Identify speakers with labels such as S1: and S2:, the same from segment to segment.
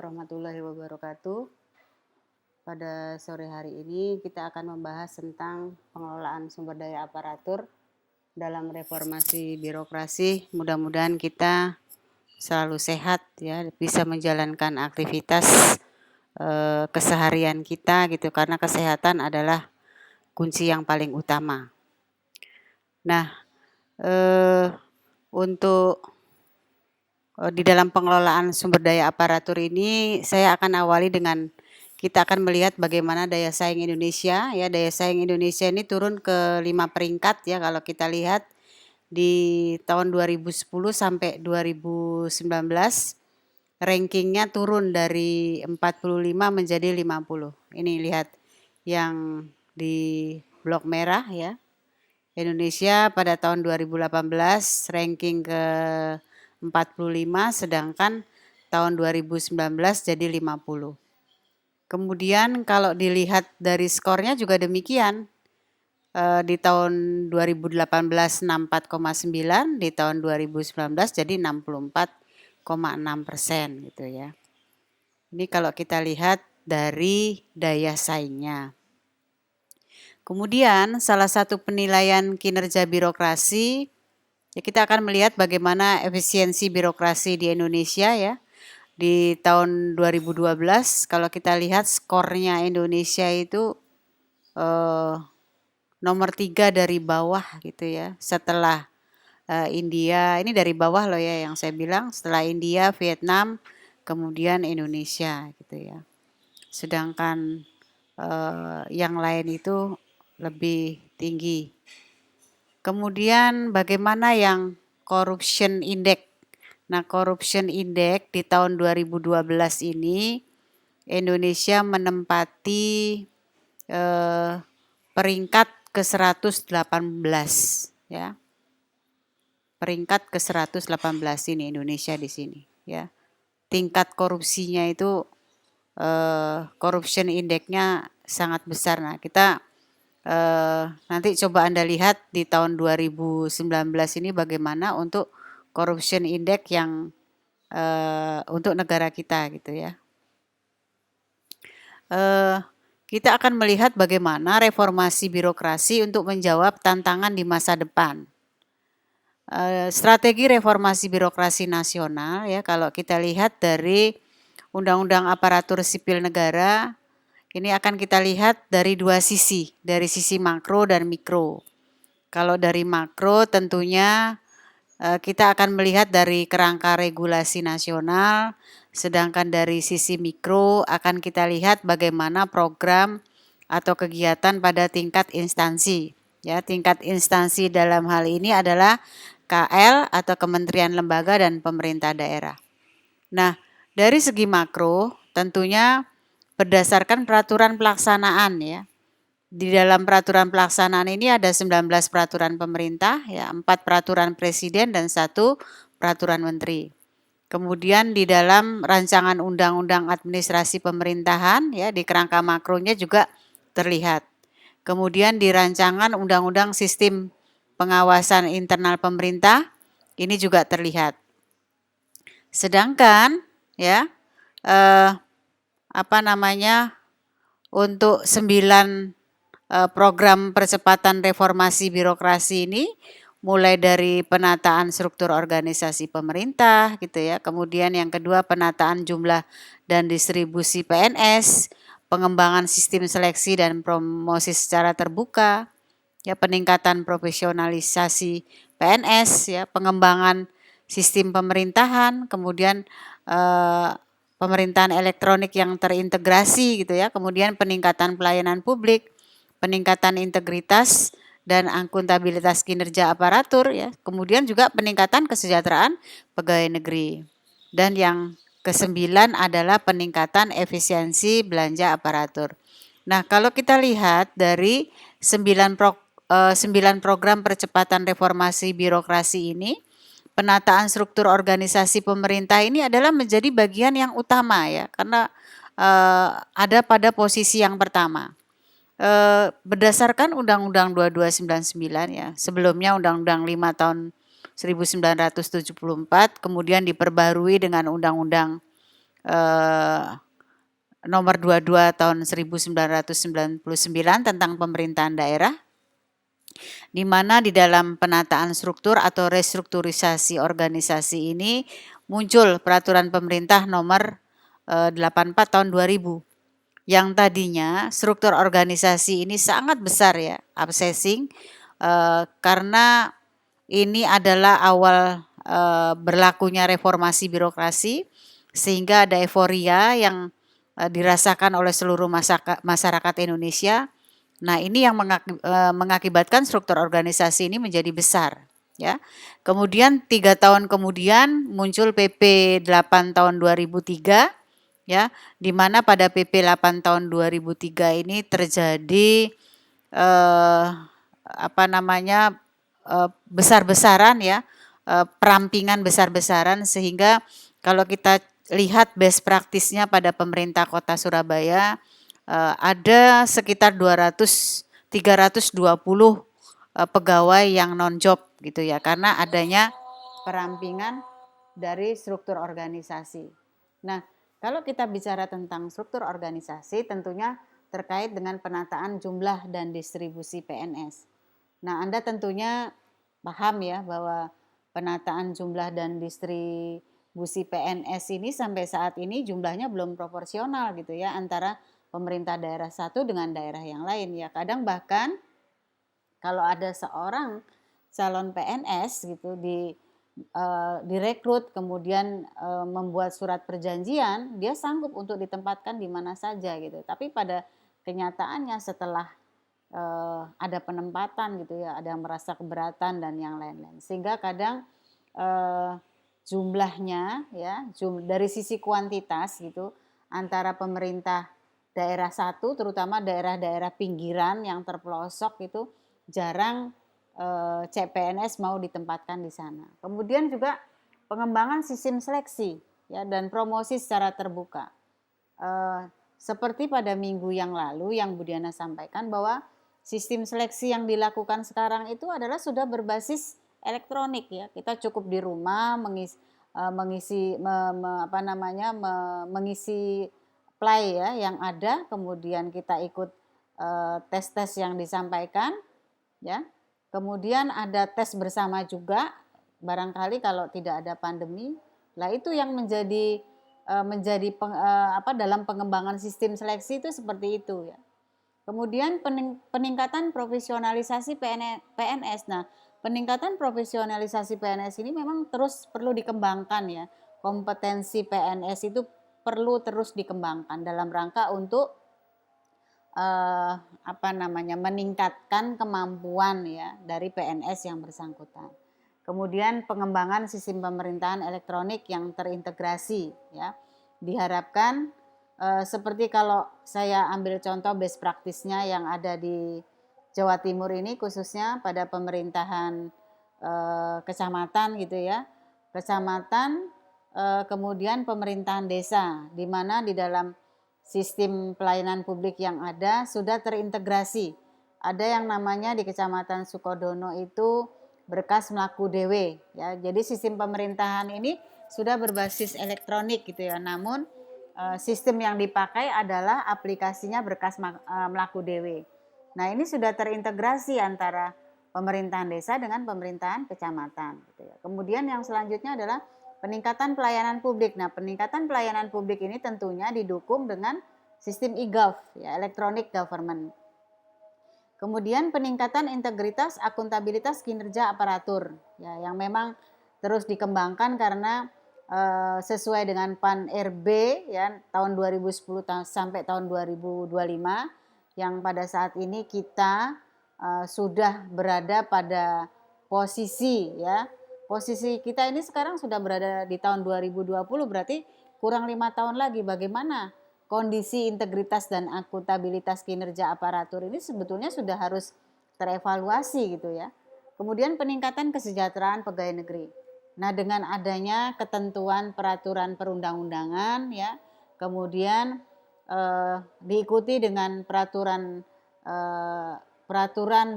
S1: Warahmatullahi wabarakatuh. Pada sore hari ini kita akan membahas tentang pengelolaan sumber daya aparatur dalam reformasi birokrasi. Mudah-mudahan kita selalu sehat ya, bisa menjalankan aktivitas keseharian kita gitu, karena kesehatan adalah kunci yang paling utama. Nah, untuk di dalam pengelolaan sumber daya aparatur ini saya akan awali dengan kita akan melihat bagaimana daya saing Indonesia ya. Daya saing Indonesia ini turun ke 5 peringkat ya kalau kita lihat di tahun 2010 sampai 2019 rankingnya turun dari 45 menjadi 50. Ini lihat yang di blok merah ya. Indonesia pada tahun 2018 ranking ke 45, sedangkan tahun 2019 jadi 50. Kemudian kalau dilihat dari skornya juga demikian. Di tahun 2018 64,9, di tahun 2019 jadi 64,6% gitu ya. Ini kalau kita lihat dari daya saingnya. Kemudian salah satu penilaian kinerja birokrasi, ya kita akan melihat bagaimana efisiensi birokrasi di Indonesia ya. Di tahun 2012 kalau kita lihat skornya Indonesia itu nomor 3 dari bawah gitu ya. Setelah India, ini dari bawah loh ya yang saya bilang, setelah India, Vietnam, kemudian Indonesia gitu ya. Sedangkan yang lain itu lebih tinggi. Kemudian bagaimana yang corruption index? Nah, corruption index di tahun 2012 ini Indonesia menempati peringkat ke-118 ya. Peringkat ke-118 ini Indonesia di sini ya. Tingkat korupsinya itu corruption index-nya sangat besar. Nah, kita nanti coba Anda lihat di tahun 2019 ini bagaimana untuk corruption index yang untuk negara kita gitu ya. Kita akan melihat bagaimana reformasi birokrasi untuk menjawab tantangan di masa depan. Strategi reformasi birokrasi nasional ya, kalau kita lihat dari Undang-Undang Aparatur Sipil Negara, ini akan kita lihat dari dua sisi, dari sisi makro dan mikro. Kalau dari makro tentunya kita akan melihat dari kerangka regulasi nasional, sedangkan dari sisi mikro akan kita lihat bagaimana program atau kegiatan pada tingkat instansi. Ya, tingkat instansi dalam hal ini adalah KL atau Kementerian Lembaga dan Pemerintah Daerah. Nah, dari segi makro tentunya berdasarkan peraturan pelaksanaan ya. Di dalam peraturan pelaksanaan ini ada 19 peraturan pemerintah ya, 4 peraturan presiden dan 1 peraturan menteri. Kemudian di dalam rancangan undang-undang administrasi pemerintahan ya, di kerangka makronya juga terlihat. Kemudian di rancangan undang-undang sistem pengawasan internal pemerintah ini juga terlihat. Sedangkan ya untuk 9 program percepatan reformasi birokrasi ini mulai dari penataan struktur organisasi pemerintah gitu ya. Kemudian yang kedua penataan jumlah dan distribusi PNS, pengembangan sistem seleksi dan promosi secara terbuka, ya peningkatan profesionalisasi PNS, ya pengembangan sistem pemerintahan, kemudian pemerintahan elektronik yang terintegrasi gitu ya, kemudian peningkatan pelayanan publik, peningkatan integritas dan akuntabilitas kinerja aparatur ya, kemudian juga peningkatan kesejahteraan pegawai negeri. Dan yang ke-9 adalah peningkatan efisiensi belanja aparatur. Nah, kalau kita lihat dari 9 program percepatan reformasi birokrasi ini, penataan struktur organisasi pemerintah ini adalah menjadi bagian yang utama ya, karena ada pada posisi yang pertama. Berdasarkan Undang-Undang 2299 ya, sebelumnya Undang-Undang 5 tahun 1974, kemudian diperbarui dengan Undang-Undang eh, nomor 22 tahun 1999 tentang pemerintahan daerah, di mana di dalam penataan struktur atau restrukturisasi organisasi ini muncul peraturan pemerintah nomor 84 tahun 2000 yang tadinya struktur organisasi ini sangat besar ya, upsizing, karena ini adalah awal berlakunya reformasi birokrasi sehingga ada euforia yang dirasakan oleh seluruh masyarakat Indonesia. Nah, ini yang mengakibatkan struktur organisasi ini menjadi besar, ya. Kemudian 3 tahun kemudian muncul PP 8 tahun 2003, ya, di mana pada PP 8 tahun 2003 ini terjadi besar-besaran ya, perampingan besar-besaran, sehingga kalau kita lihat best practice-nya pada pemerintah Kota Surabaya, ada sekitar 320 pegawai yang non-job gitu ya, karena adanya perampingan dari struktur organisasi. Nah, kalau kita bicara tentang struktur organisasi, tentunya terkait dengan penataan jumlah dan distribusi PNS. Nah, Anda tentunya paham ya bahwa penataan jumlah dan distribusi PNS ini sampai saat ini jumlahnya belum proporsional gitu ya, antara pemerintah daerah satu dengan daerah yang lain ya. Kadang bahkan kalau ada seorang calon PNS gitu direkrut, kemudian membuat surat perjanjian, dia sanggup untuk ditempatkan di mana saja gitu. Tapi pada kenyataannya setelah ada penempatan gitu ya, ada yang merasa keberatan dan yang lain-lain. Sehingga kadang jumlahnya ya, dari sisi kuantitas gitu, antara pemerintah daerah satu, terutama daerah-daerah pinggiran yang terpelosok itu jarang CPNS mau ditempatkan di sana. Kemudian juga pengembangan sistem seleksi ya dan promosi secara terbuka. Seperti pada minggu yang lalu yang Bu Diana sampaikan bahwa sistem seleksi yang dilakukan sekarang itu adalah sudah berbasis elektronik ya. Kita cukup di rumah mengisi play ya yang ada, kemudian kita ikut tes-tes yang disampaikan ya. Kemudian ada tes bersama juga, barangkali kalau tidak ada pandemi. Lah itu yang menjadi dalam pengembangan sistem seleksi itu seperti itu ya. Kemudian peningkatan profesionalisasi PNS. Nah, peningkatan profesionalisasi PNS ini memang terus perlu dikembangkan ya. Kompetensi PNS itu perlu terus dikembangkan dalam rangka untuk meningkatkan kemampuan ya dari PNS yang bersangkutan. Kemudian pengembangan sistem pemerintahan elektronik yang terintegrasi ya. Diharapkan seperti kalau saya ambil contoh best practice-nya yang ada di Jawa Timur ini, khususnya pada pemerintahan kecamatan gitu ya. Kecamatan, kemudian pemerintahan desa, di mana di dalam sistem pelayanan publik yang ada sudah terintegrasi. Ada yang namanya di Kecamatan Sukodono itu berkas mlaku dewe ya. Jadi sistem pemerintahan ini sudah berbasis elektronik gitu ya. Namun sistem yang dipakai adalah aplikasinya berkas mlaku dewe. Nah, ini sudah terintegrasi antara pemerintahan desa dengan pemerintahan kecamatan gitu ya. Kemudian yang selanjutnya adalah peningkatan pelayanan publik. Nah, peningkatan pelayanan publik ini tentunya didukung dengan sistem e-gov, ya, electronic government. Kemudian peningkatan integritas, akuntabilitas kinerja aparatur, ya, yang memang terus dikembangkan karena sesuai dengan PAN RB ya tahun 2010 sampai tahun 2025 yang pada saat ini kita sudah berada pada posisi ya. Posisi kita ini sekarang sudah berada di tahun 2020, berarti kurang 5 tahun lagi. Bagaimana kondisi integritas dan akuntabilitas kinerja aparatur ini sebetulnya sudah harus terevaluasi gitu ya. Kemudian peningkatan kesejahteraan pegawai negeri. Nah, dengan adanya ketentuan peraturan perundang-undangan ya, kemudian diikuti dengan peraturan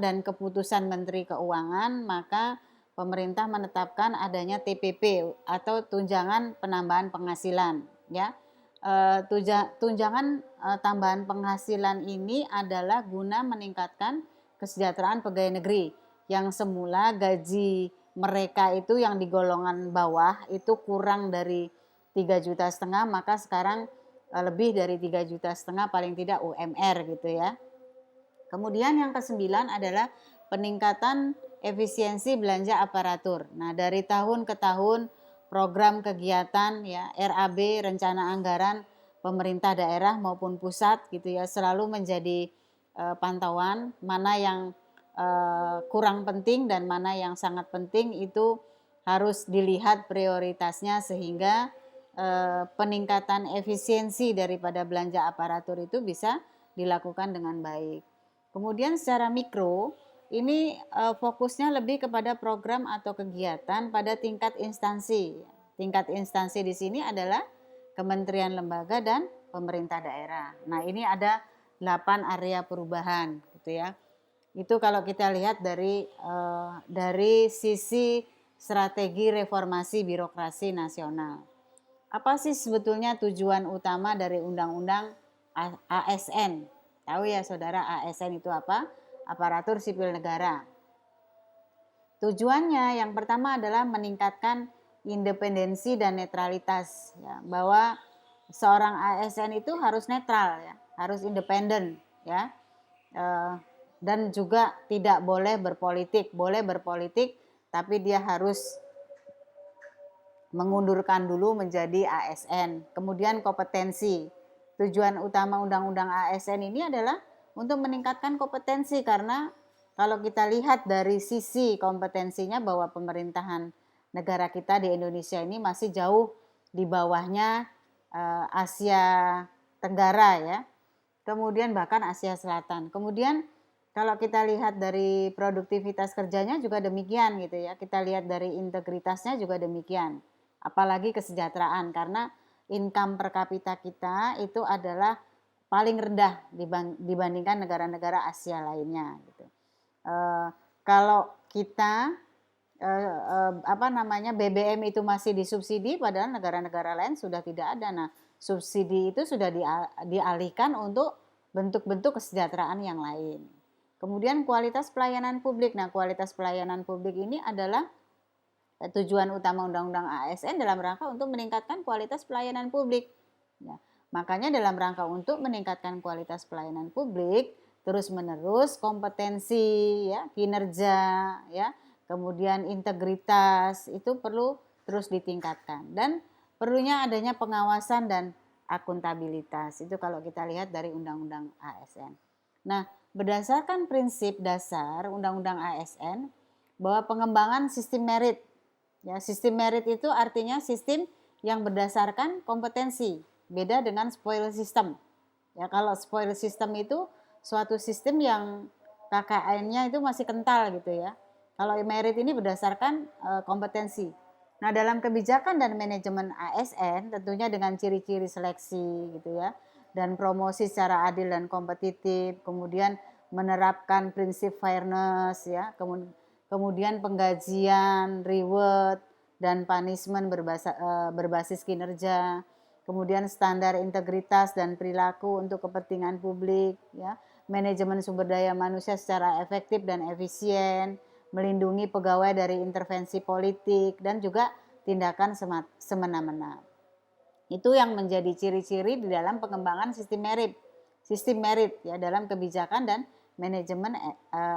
S1: dan keputusan Menteri Keuangan, maka pemerintah menetapkan adanya TPP atau tunjangan penambahan penghasilan ya. Tunjangan tambahan penghasilan ini adalah guna meningkatkan kesejahteraan pegawai negeri yang semula gaji mereka itu yang di golongan bawah itu kurang dari 3,5 juta, maka sekarang lebih dari 3,5 juta paling tidak UMR gitu ya. Kemudian yang kesembilan adalah peningkatan efisiensi belanja aparatur. Nah, dari tahun ke tahun program kegiatan ya RAB, rencana anggaran pemerintah daerah maupun pusat gitu ya selalu menjadi pantauan mana yang kurang penting dan mana yang sangat penting, itu harus dilihat prioritasnya sehingga peningkatan efisiensi daripada belanja aparatur itu bisa dilakukan dengan baik. Kemudian secara mikro, ini fokusnya lebih kepada program atau kegiatan pada tingkat instansi. Tingkat instansi di sini adalah kementerian, lembaga, dan pemerintah daerah. Nah, ini ada 8 area perubahan gitu ya. Itu kalau kita lihat dari sisi strategi reformasi birokrasi nasional. Apa sih sebetulnya tujuan utama dari Undang-Undang ASN? Tahu ya saudara, ASN itu apa? Aparatur Sipil Negara. Tujuannya yang pertama adalah meningkatkan independensi dan netralitas, ya, bahwa seorang ASN itu harus netral, ya, harus independen, ya, dan juga tidak boleh berpolitik. Boleh berpolitik, tapi dia harus mengundurkan dulu menjadi ASN. Kemudian kompetensi. Tujuan utama Undang-Undang ASN ini adalah untuk meningkatkan kompetensi, karena kalau kita lihat dari sisi kompetensinya bahwa pemerintahan negara kita di Indonesia ini masih jauh di bawahnya Asia Tenggara ya. Kemudian bahkan Asia Selatan. Kemudian kalau kita lihat dari produktivitas kerjanya juga demikian gitu ya. Kita lihat dari integritasnya juga demikian. Apalagi kesejahteraan, karena income per kapita kita itu adalah paling rendah dibandingkan negara-negara Asia lainnya gitu. Kalau kita BBM itu masih disubsidi, padahal negara-negara lain sudah tidak ada. Nah, subsidi itu sudah dialihkan untuk bentuk-bentuk kesejahteraan yang lain. Kemudian kualitas pelayanan publik. Nah, kualitas pelayanan publik ini adalah tujuan utama Undang-Undang ASN dalam rangka untuk meningkatkan kualitas pelayanan publik. Ya, makanya dalam rangka untuk meningkatkan kualitas pelayanan publik, terus-menerus kompetensi, ya, kinerja, ya, kemudian integritas itu perlu terus ditingkatkan, dan perlunya adanya pengawasan dan akuntabilitas. Itu kalau kita lihat dari Undang-Undang ASN. Nah, berdasarkan prinsip dasar Undang-Undang ASN bahwa pengembangan sistem merit, ya, sistem merit itu artinya sistem yang berdasarkan kompetensi, beda dengan spoil system. Ya, kalau spoil system itu suatu sistem yang KKN-nya itu masih kental gitu ya. Kalau merit ini berdasarkan kompetensi. Nah, dalam kebijakan dan manajemen ASN tentunya dengan ciri-ciri seleksi gitu ya, dan promosi secara adil dan kompetitif, kemudian menerapkan prinsip fairness ya, kemudian penggajian, reward, dan punishment berbasis kinerja, kemudian standar integritas dan perilaku untuk kepentingan publik, ya, manajemen sumber daya manusia secara efektif dan efisien, melindungi pegawai dari intervensi politik, dan juga tindakan semena-mena. Itu yang menjadi ciri-ciri di dalam pengembangan sistem merit ya dalam kebijakan dan manajemen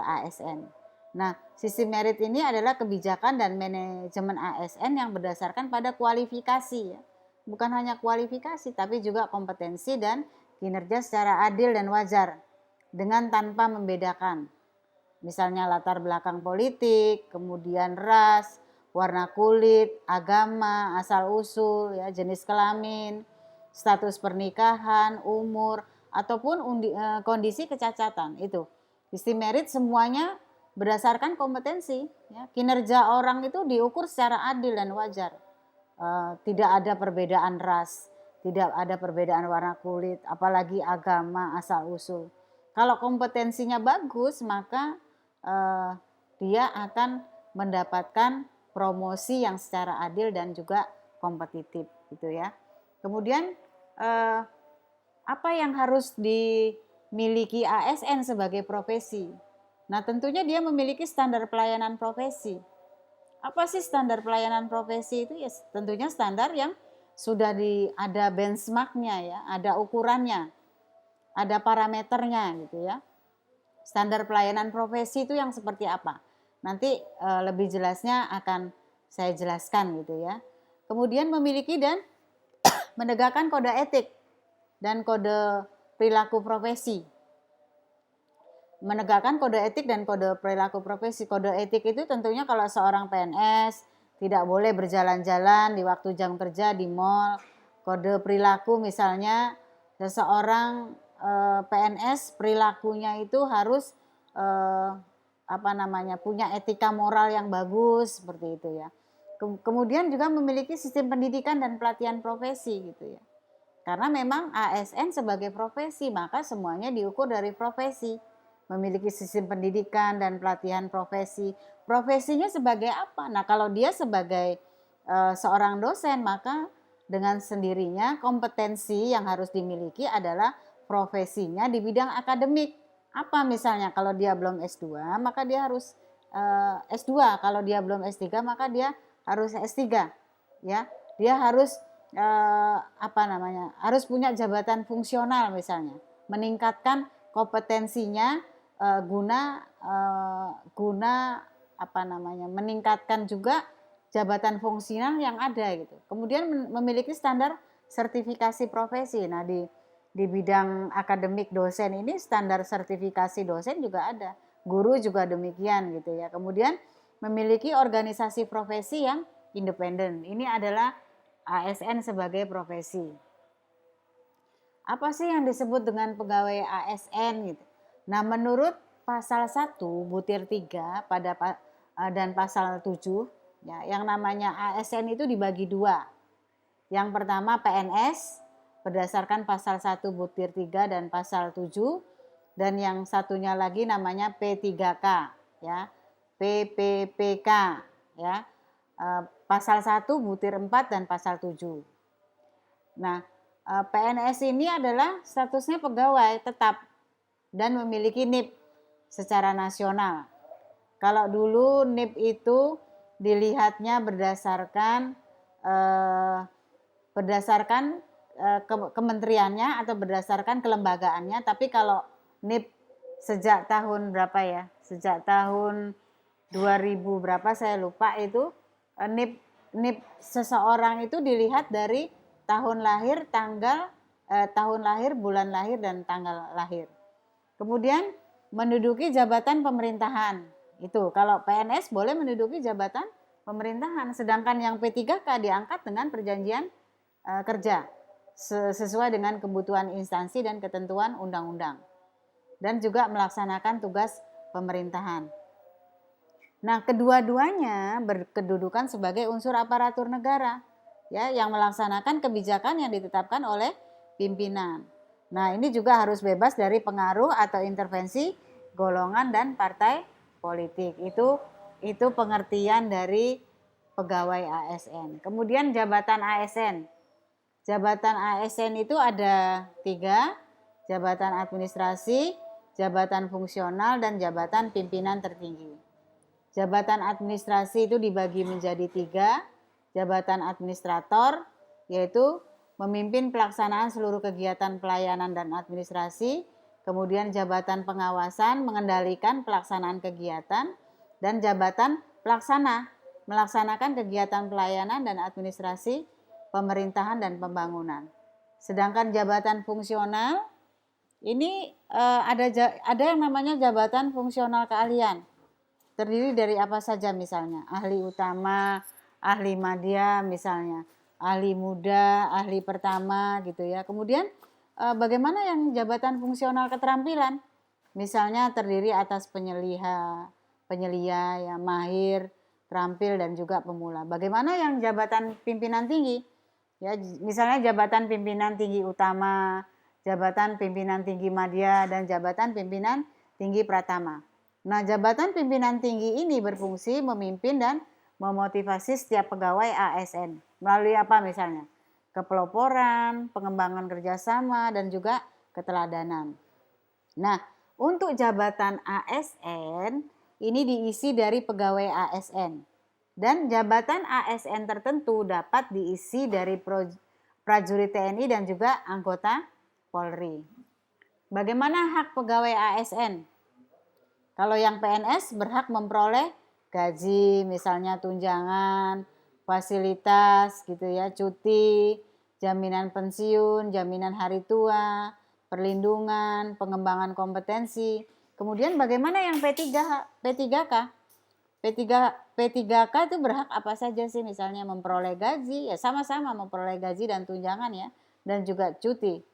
S1: ASN. Nah, sistem merit ini adalah kebijakan dan manajemen ASN yang berdasarkan pada kualifikasi ya. Bukan hanya kualifikasi tapi juga kompetensi dan kinerja secara adil dan wajar dengan tanpa membedakan. Misalnya latar belakang politik, kemudian ras, warna kulit, agama, asal-usul, ya, jenis kelamin, status pernikahan, umur, ataupun kondisi kecacatan. Itu sistem merit semuanya berdasarkan kompetensi. Ya. Kinerja orang itu diukur secara adil dan wajar. Tidak ada perbedaan ras, tidak ada perbedaan warna kulit, apalagi agama, asal-usul. Kalau kompetensinya bagus, maka dia akan mendapatkan promosi yang secara adil dan juga kompetitif gitu ya. Kemudian eh, apa yang harus dimiliki ASN sebagai profesi? Nah, tentunya dia memiliki standar pelayanan profesi. Apa sih standar pelayanan profesi itu? Ya tentunya standar yang sudah ada benchmarknya ya, ada ukurannya, ada parameternya gitu ya. Standar pelayanan profesi itu yang seperti apa? Nanti lebih jelasnya akan saya jelaskan gitu ya. Kemudian memiliki dan menegakkan kode etik dan kode perilaku profesi. Menegakkan kode etik dan kode perilaku profesi. Kode etik itu tentunya kalau seorang PNS tidak boleh berjalan-jalan di waktu jam kerja di mal. Kode perilaku misalnya seseorang PNS perilakunya itu harus punya etika moral yang bagus seperti itu ya. Kemudian juga memiliki sistem pendidikan dan pelatihan profesi gitu ya. Karena memang ASN sebagai profesi, maka semuanya diukur dari profesi. Memiliki sistem pendidikan dan pelatihan profesi. Profesinya sebagai apa? Nah, kalau dia sebagai seorang dosen, maka dengan sendirinya kompetensi yang harus dimiliki adalah profesinya di bidang akademik. Apa misalnya kalau dia belum S2, maka dia harus S2. Kalau dia belum S3, maka dia harus S3. Ya, dia harus harus punya jabatan fungsional misalnya, meningkatkan kompetensinya guna meningkatkan juga jabatan fungsional yang ada gitu. Kemudian memiliki standar sertifikasi profesi. Nah, di bidang akademik dosen ini standar sertifikasi dosen juga ada. Guru juga demikian gitu ya. Kemudian memiliki organisasi profesi yang independen. Ini adalah ASN sebagai profesi. Apa sih yang disebut dengan pegawai ASN gitu? Nah, menurut pasal 1 butir 3 dan pasal 7 ya, yang namanya ASN itu dibagi dua. Yang pertama PNS berdasarkan pasal 1 butir 3 dan pasal 7, dan yang satunya lagi namanya P3K ya. PPPK ya. Pasal 1 butir 4 dan pasal 7. Nah, PNS ini adalah statusnya pegawai tetap dan memiliki NIP secara nasional. Kalau dulu NIP itu dilihatnya berdasarkan kementeriannya atau berdasarkan kelembagaannya, tapi kalau NIP sejak tahun berapa ya? Sejak tahun 2000 berapa saya lupa itu, NIP seseorang itu dilihat dari tahun lahir, tahun lahir, bulan lahir, dan tanggal lahir. Kemudian menduduki jabatan pemerintahan. Itu kalau PNS boleh menduduki jabatan pemerintahan, sedangkan yang P3K diangkat dengan perjanjian kerja sesuai dengan kebutuhan instansi dan ketentuan undang-undang, dan juga melaksanakan tugas pemerintahan. Nah, kedua-duanya berkedudukan sebagai unsur aparatur negara ya, yang melaksanakan kebijakan yang ditetapkan oleh pimpinan. Nah, ini juga harus bebas dari pengaruh atau intervensi golongan dan partai politik. Itu pengertian dari pegawai ASN. Kemudian jabatan ASN. Jabatan ASN itu ada 3, jabatan administrasi, jabatan fungsional, dan jabatan pimpinan tertinggi. Jabatan administrasi itu dibagi menjadi 3, jabatan administrator, yaitu memimpin pelaksanaan seluruh kegiatan pelayanan dan administrasi, kemudian jabatan pengawasan mengendalikan pelaksanaan kegiatan, dan jabatan pelaksana melaksanakan kegiatan pelayanan dan administrasi pemerintahan dan pembangunan. Sedangkan jabatan fungsional ini ada yang namanya jabatan fungsional keahlian. Terdiri dari apa saja misalnya? Ahli utama, ahli madya misalnya, ahli muda, ahli pertama gitu ya. Kemudian bagaimana yang jabatan fungsional keterampilan? Misalnya terdiri atas penyelia ya, mahir, terampil, dan juga pemula. Bagaimana yang jabatan pimpinan tinggi? Ya, misalnya jabatan pimpinan tinggi utama, jabatan pimpinan tinggi madya, dan jabatan pimpinan tinggi pratama. Nah, jabatan pimpinan tinggi ini berfungsi memimpin dan memotivasi setiap pegawai ASN. Melalui apa misalnya? kepeloporan, pengembangan kerjasama, dan juga keteladanan. Nah, untuk jabatan ASN ini diisi dari pegawai ASN. Dan jabatan ASN tertentu dapat diisi dari prajurit TNI dan juga anggota Polri. Bagaimana hak pegawai ASN? Kalau yang PNS berhak memperoleh gaji, misalnya tunjangan, fasilitas gitu ya, cuti, jaminan pensiun, jaminan hari tua, perlindungan, pengembangan kompetensi. Kemudian bagaimana yang P3K? P3K itu berhak apa saja sih? Misalnya memperoleh gaji, ya sama-sama memperoleh gaji dan tunjangan ya, dan juga cuti.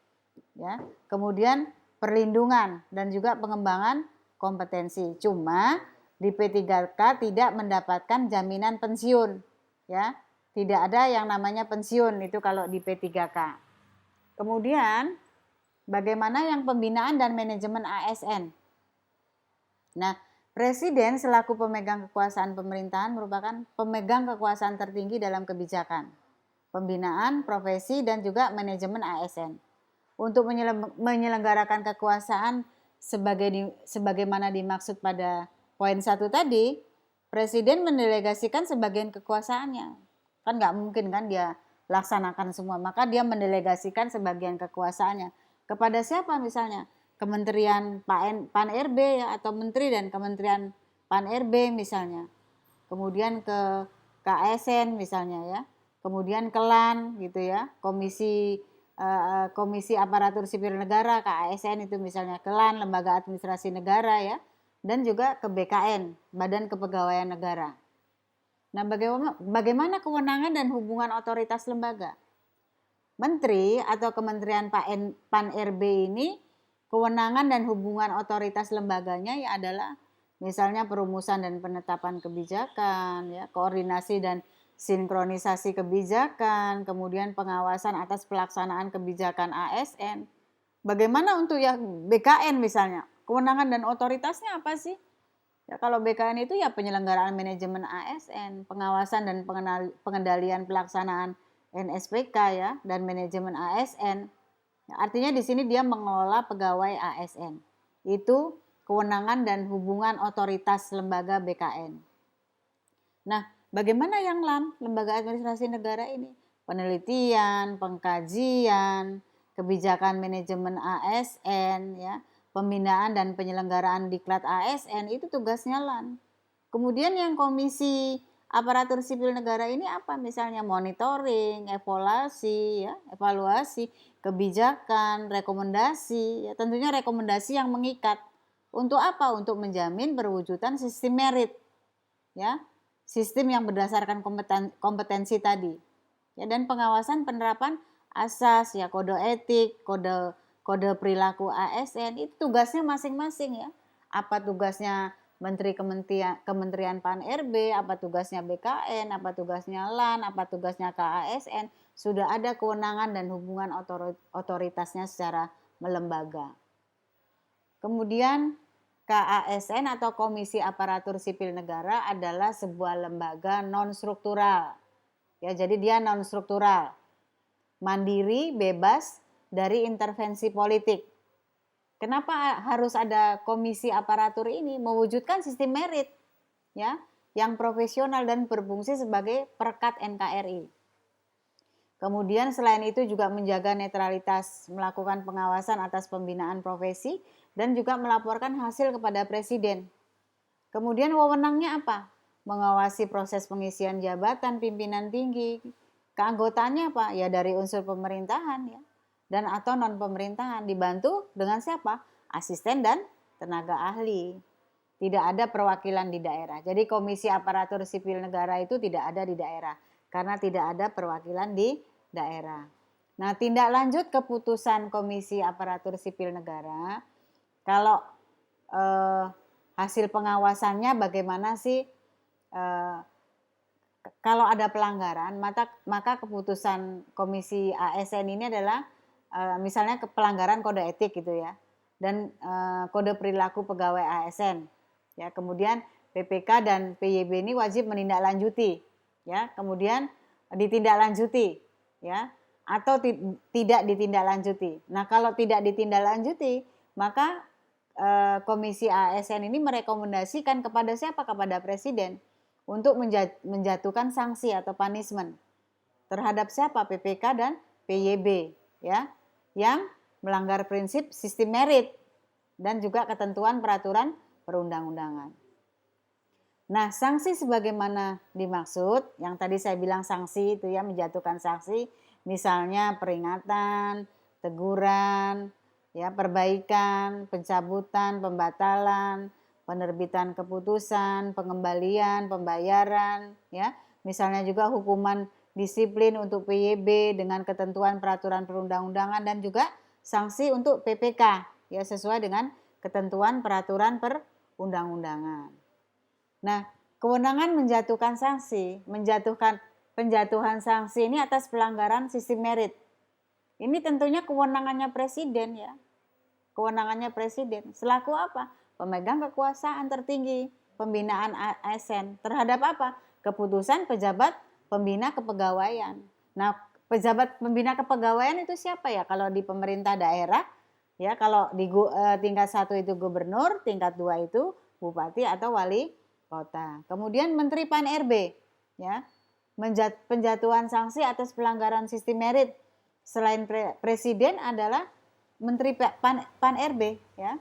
S1: Ya. Kemudian perlindungan dan juga pengembangan kompetensi. Cuma di P3K tidak mendapatkan jaminan pensiun, ya. Tidak ada yang namanya pensiun itu kalau di P3K. Kemudian bagaimana yang pembinaan dan manajemen ASN? Nah, Presiden selaku pemegang kekuasaan pemerintahan merupakan pemegang kekuasaan tertinggi dalam kebijakan, pembinaan, profesi, dan juga manajemen ASN. Untuk menyelenggarakan kekuasaan sebagaimana dimaksud pada poin 1 tadi, Presiden mendelegasikan sebagian kekuasaannya. Kan nggak mungkin kan dia laksanakan semua, maka dia mendelegasikan sebagian kekuasaannya. Kepada siapa misalnya? Kementerian Pan-RB ya, atau menteri dan Kementerian Pan-RB misalnya. Kemudian ke KSN misalnya ya. Kemudian ke LAN gitu ya, Komisi Aparatur Sipil Negara KASN itu misalnya, ke LAN Lembaga Administrasi Negara ya, dan juga ke BKN Badan Kepegawaian Negara. Nah, bagaimana kewenangan dan hubungan otoritas lembaga? Menteri atau Kementerian Pan-RB ini kewenangan dan hubungan otoritas lembaganya ya adalah misalnya perumusan dan penetapan kebijakan, ya, koordinasi dan sinkronisasi kebijakan, kemudian pengawasan atas pelaksanaan kebijakan ASN. Bagaimana untuk yang BKN misalnya? Kewenangan dan otoritasnya apa sih? Ya, kalau BKN itu ya penyelenggaraan manajemen ASN, pengawasan dan pengendalian pelaksanaan NSPK ya, dan manajemen ASN. Artinya di sini dia mengelola pegawai ASN. Itu kewenangan dan hubungan otoritas lembaga BKN. Nah, bagaimana yang LAN, Lembaga Administrasi Negara ini? Penelitian, pengkajian, kebijakan manajemen ASN, ya, pembinaan dan penyelenggaraan diklat ASN, itu tugasnya LAN. Kemudian yang Komisi Aparatur Sipil Negara ini apa? Misalnya monitoring, evaluasi, kebijakan, rekomendasi, ya, tentunya rekomendasi yang mengikat. Untuk apa? Untuk menjamin perwujudan sistem merit, ya, sistem yang berdasarkan kompetensi tadi, ya, dan pengawasan penerapan asas, ya, kode etik, kode perilaku ASN, itu tugasnya masing-masing ya. Apa tugasnya Menteri Kementerian Pan-RB, apa tugasnya BKN, apa tugasnya LAN, apa tugasnya KASN, sudah ada kewenangan dan hubungan otoritasnya secara melembaga. Kemudian KASN atau Komisi Aparatur Sipil Negara adalah sebuah lembaga non-struktural. Ya, jadi dia non-struktural, mandiri, bebas dari intervensi politik. Kenapa harus ada komisi aparatur ini? Mewujudkan sistem merit, ya, yang profesional dan berfungsi sebagai perekat NKRI. Kemudian selain itu juga menjaga netralitas, melakukan pengawasan atas pembinaan profesi, dan juga melaporkan hasil kepada Presiden. Kemudian wewenangnya apa? Mengawasi proses pengisian jabatan pimpinan tinggi. Keanggotaannya apa? Ya dari unsur pemerintahan ya, dan atau non pemerintahan, dibantu dengan siapa? Asisten dan tenaga ahli. Tidak ada perwakilan di daerah. Jadi Komisi Aparatur Sipil Negara itu tidak ada di daerah karena tidak ada perwakilan di daerah. Nah, tindak lanjut keputusan Komisi Aparatur Sipil Negara, kalau hasil pengawasannya bagaimana sih? Kalau ada pelanggaran, maka keputusan Komisi ASN ini adalah misalnya pelanggaran kode etik gitu ya, dan kode perilaku pegawai ASN. Ya, kemudian PPK dan PYB ini wajib menindaklanjuti, ya, kemudian ditindaklanjuti, ya, atau tidak ditindaklanjuti. Nah, kalau tidak ditindaklanjuti, maka Komisi ASN ini merekomendasikan kepada siapa? Kepada Presiden untuk menjatuhkan sanksi atau punishment terhadap siapa? PPK dan PYB, ya, yang melanggar prinsip sistem merit dan juga ketentuan peraturan perundang-undangan. Nah, sanksi sebagaimana dimaksud, yang tadi saya bilang sanksi itu ya, menjatuhkan sanksi, misalnya peringatan, teguran, ya, perbaikan, pencabutan, pembatalan, penerbitan keputusan, pengembalian, pembayaran, ya. Misalnya juga hukuman disiplin untuk PYB dengan ketentuan peraturan perundang-undangan dan juga sanksi untuk PPK, ya, sesuai dengan ketentuan peraturan perundang-undangan. Nah, kewenangan menjatuhkan sanksi, penjatuhan sanksi ini atas pelanggaran sistem merit. Ini tentunya kewenangannya Presiden, ya. Kewenangannya Presiden. Selaku apa? Pemegang kekuasaan tertinggi, pembinaan ASN. Terhadap apa? Keputusan pejabat pembina kepegawaian. Nah, pejabat pembina kepegawaian itu siapa ya? Kalau di pemerintah daerah, ya, kalau di tingkat 1 itu gubernur, tingkat 2 itu bupati atau wali kota. Kemudian Menteri Pan-RB, ya, penjatuhan sanksi atas pelanggaran sistem merit selain Presiden adalah Menteri Pan-RB, ya,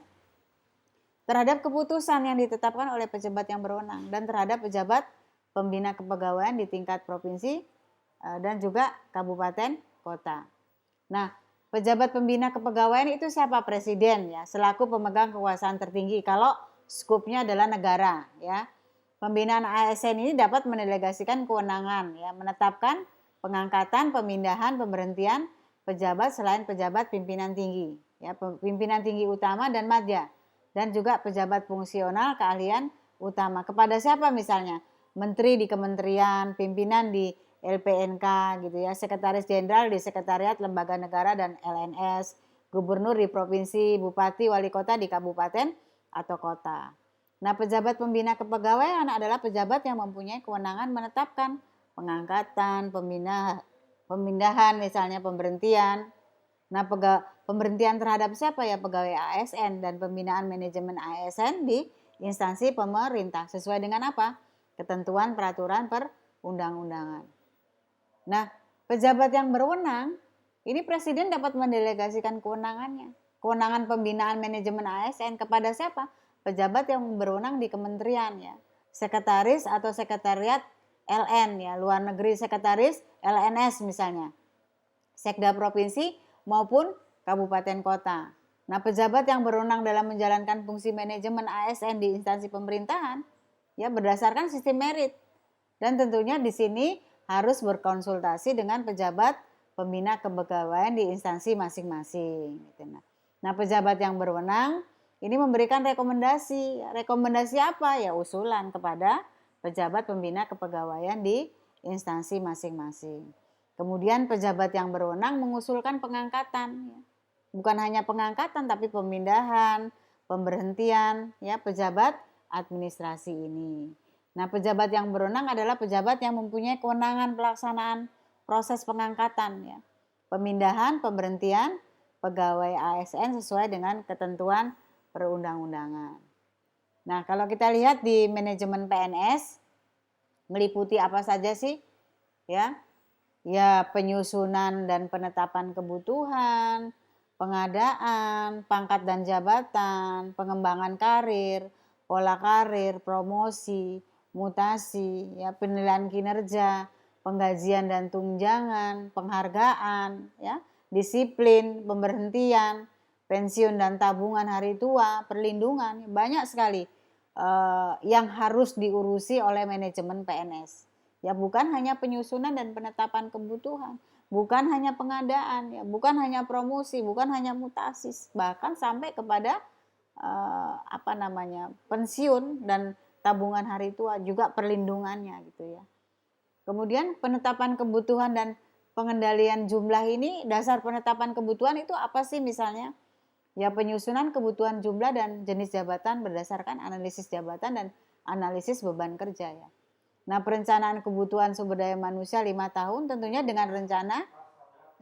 S1: terhadap keputusan yang ditetapkan oleh pejabat yang berwenang dan terhadap pejabat pembina kepegawaian di tingkat provinsi dan juga kabupaten kota. Nah, pejabat pembina kepegawaian itu siapa? Presiden, ya, selaku pemegang kekuasaan tertinggi kalau skupnya adalah negara, ya. Pembinaan ASN ini dapat mendelegasikan kewenangan, ya, menetapkan pengangkatan, pemindahan, pemberhentian pejabat selain pejabat pimpinan tinggi, ya, pimpinan tinggi utama dan madya, dan juga pejabat fungsional keahlian utama. Kepada siapa misalnya? Menteri di kementerian, pimpinan di LPNK gitu ya, sekretaris jenderal di sekretariat lembaga negara dan LNS, gubernur di provinsi, bupati, wali kota di kabupaten atau kota. Nah, pejabat pembina kepegawaian adalah pejabat yang mempunyai kewenangan menetapkan pengangkatan, pemindahan, misalnya pemberhentian. Nah, pemberhentian terhadap siapa ya? Pegawai ASN dan pembinaan manajemen ASN di instansi pemerintah sesuai dengan apa? Ketentuan peraturan perundang-undangan. Nah, pejabat yang berwenang ini Presiden dapat mendelegasikan kewenangannya. Kewenangan pembinaan manajemen ASN kepada siapa? Pejabat yang berwenang di kementerian, ya. Sekretaris atau sekretariat LN, ya, luar negeri sekretaris LNS misalnya. Sekda provinsi maupun kabupaten kota. Nah, pejabat yang berwenang dalam menjalankan fungsi manajemen ASN di instansi pemerintahan, ya, berdasarkan sistem merit. Dan tentunya di sini harus berkonsultasi dengan pejabat pembina kepegawaian di instansi masing-masing. Nah, pejabat yang berwenang ini memberikan rekomendasi. Rekomendasi apa? Ya, usulan kepada pejabat pembina kepegawaian di instansi masing-masing. Kemudian pejabat yang berwenang mengusulkan pengangkatan. Bukan hanya pengangkatan tapi pemindahan, pemberhentian, ya, pejabat administrasi ini. Nah, pejabat yang berwenang adalah pejabat yang mempunyai kewenangan pelaksanaan proses pengangkatan, ya, pemindahan, pemberhentian pegawai ASN sesuai dengan ketentuan perundang-undangan. Nah, kalau kita lihat di manajemen PNS meliputi apa saja sih? Ya, penyusunan dan penetapan kebutuhan, pengadaan, pangkat dan jabatan, pengembangan karir, pola karir, promosi, mutasi, ya, penilaian kinerja, penggajian dan tunjangan, penghargaan, ya, disiplin, pemberhentian, pensiun dan tabungan hari tua, perlindungan, banyak sekali yang harus diurusi oleh manajemen PNS. Ya, bukan hanya penyusunan dan penetapan kebutuhan, bukan hanya pengadaan, ya, bukan hanya promosi, bukan hanya mutasi, bahkan sampai kepada pensiun dan tabungan hari tua, juga perlindungannya gitu ya. Kemudian penetapan kebutuhan dan pengendalian jumlah ini, dasar penetapan kebutuhan itu apa sih misalnya? Ya, penyusunan kebutuhan jumlah dan jenis jabatan berdasarkan analisis jabatan dan analisis beban kerja, ya. Nah, perencanaan kebutuhan sumber daya manusia 5 tahun tentunya dengan rencana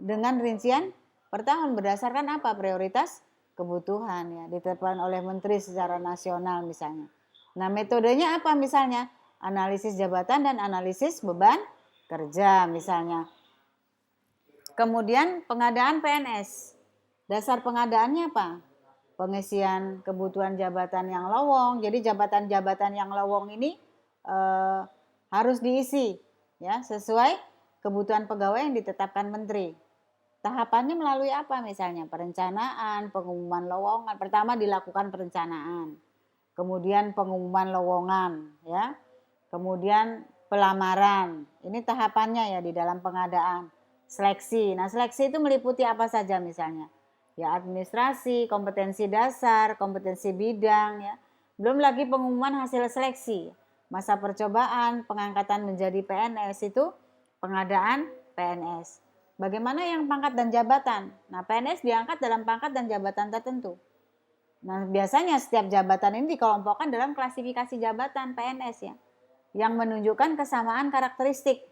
S1: dengan rincian per tahun berdasarkan apa? Prioritas kebutuhan ya, ditetapkan oleh menteri secara nasional misalnya. Nah, metodenya apa misalnya? Analisis jabatan dan analisis beban kerja misalnya. Kemudian pengadaan PNS. Dasar pengadaannya apa? Pengisian kebutuhan jabatan yang lowong. Jadi jabatan-jabatan yang lowong ini harus diisi ya sesuai kebutuhan pegawai yang ditetapkan menteri. Tahapannya melalui apa misalnya? Perencanaan, pengumuman lowongan. Pertama dilakukan perencanaan. Kemudian pengumuman lowongan ya. Kemudian pelamaran. Ini tahapannya ya di dalam pengadaan. Seleksi. Nah, seleksi itu meliputi apa saja misalnya? Ya, administrasi, kompetensi dasar, kompetensi bidang ya. Belum lagi pengumuman hasil seleksi. Masa percobaan, pengangkatan menjadi PNS itu pengadaan PNS. Bagaimana yang pangkat dan jabatan? Nah, PNS diangkat dalam pangkat dan jabatan tertentu. Nah, biasanya setiap jabatan ini dikelompokkan dalam klasifikasi jabatan PNS ya, yang menunjukkan kesamaan karakteristik,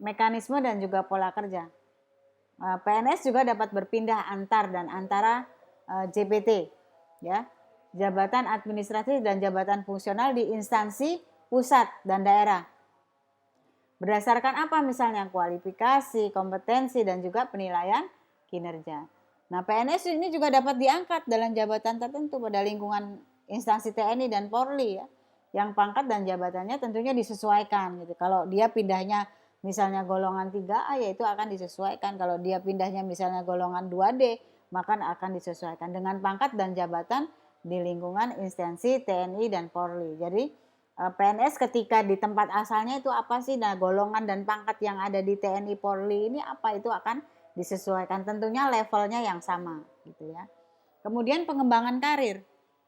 S1: mekanisme dan juga pola kerja. PNS juga dapat berpindah antar dan antara JPT ya, jabatan administratif dan jabatan fungsional di instansi pusat dan daerah. Berdasarkan apa misalnya? Kualifikasi, kompetensi, dan juga penilaian kinerja. Nah, PNS ini juga dapat diangkat dalam jabatan tertentu pada lingkungan instansi TNI dan Polri ya, yang pangkat dan jabatannya tentunya disesuaikan gitu. Kalau dia pindahnya misalnya golongan 3A ya itu akan disesuaikan. Kalau dia pindahnya misalnya golongan 2D maka akan disesuaikan dengan pangkat dan jabatan di lingkungan instansi TNI dan Polri. Jadi PNS ketika di tempat asalnya itu apa sih? Nah, golongan dan pangkat yang ada di TNI Polri ini apa? Itu akan disesuaikan, tentunya levelnya yang sama gitu ya. Kemudian pengembangan karir.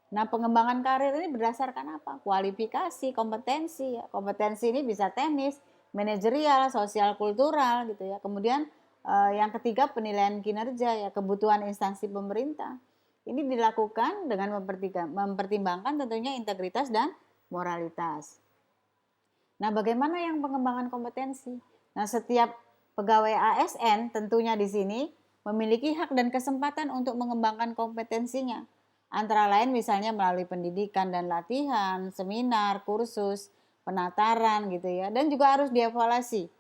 S1: Nah, pengembangan karir ini berdasarkan apa? Kualifikasi, kompetensi ya. Kompetensi ini bisa teknis, manajerial, sosial, kultural gitu ya. Kemudian yang ketiga penilaian kinerja ya, kebutuhan instansi pemerintah. Ini dilakukan dengan mempertimbangkan tentunya integritas dan moralitas. Nah, bagaimana yang pengembangan kompetensi? Nah, setiap pegawai ASN tentunya di sini memiliki hak dan kesempatan untuk mengembangkan kompetensinya. Antara lain misalnya melalui pendidikan dan latihan, seminar, kursus, penataran gitu ya, dan juga harus dievaluasi